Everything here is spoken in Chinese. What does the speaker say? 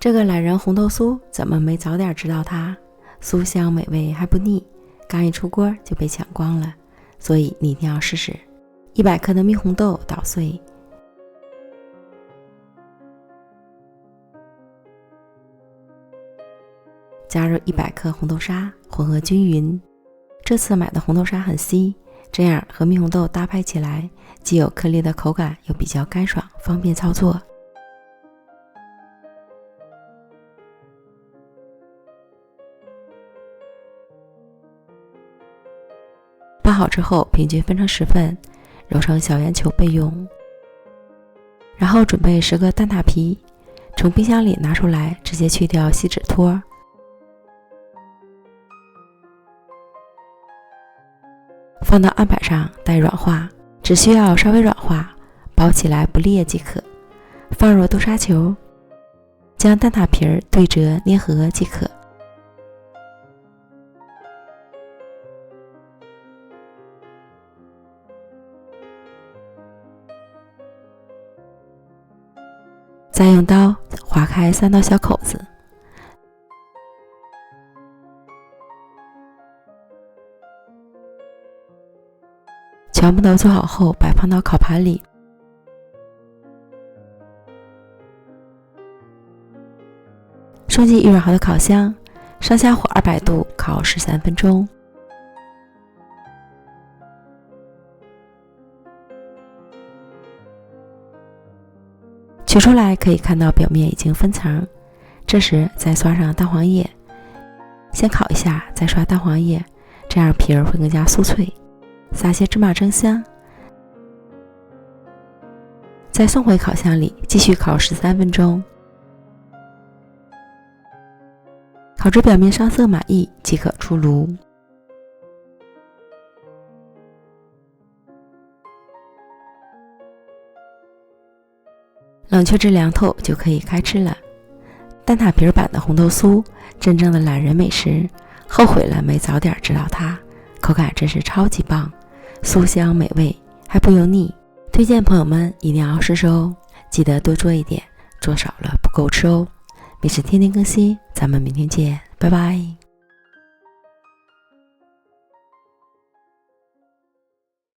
这个懒人红豆酥怎么没早点知道它？酥香美味还不腻，刚一出锅就被抢光了，所以你一定要试试。100克的蜜红豆捣碎，加入100克红豆沙，混合均匀。这次买的红豆沙很稀，这样和蜜红豆搭配起来，既有颗粒的口感，又比较干爽，方便操作。拌好之后，平均分成10份，揉成小圆球备用。然后准备10个蛋挞皮，从冰箱里拿出来，直接去掉锡纸托。放到案板上待软化，只需要稍微软化，包起来不裂即可。放入豆沙球，将蛋挞皮对折捏合即可。再用刀划开3道小口子，全部都做好后摆放到烤盘里。送进预热好的烤箱，上下火200度烤13分钟。取出来可以看到表面已经分层，这时再刷上蛋黄液，先烤一下再刷蛋黄液，这样皮儿会更加酥脆。撒些芝麻蒸香，再送回烤箱里继续烤13分钟。烤至表面上色满意即可出炉。冷却至凉透就可以开吃了。蛋挞皮版的红豆酥，真正的懒人美食，后悔了没早点知道它，口感真是超级棒，酥香美味还不油腻，推荐朋友们一定要试试哦。记得多做一点，做少了不够吃哦。美食天天更新，咱们明天见，拜拜。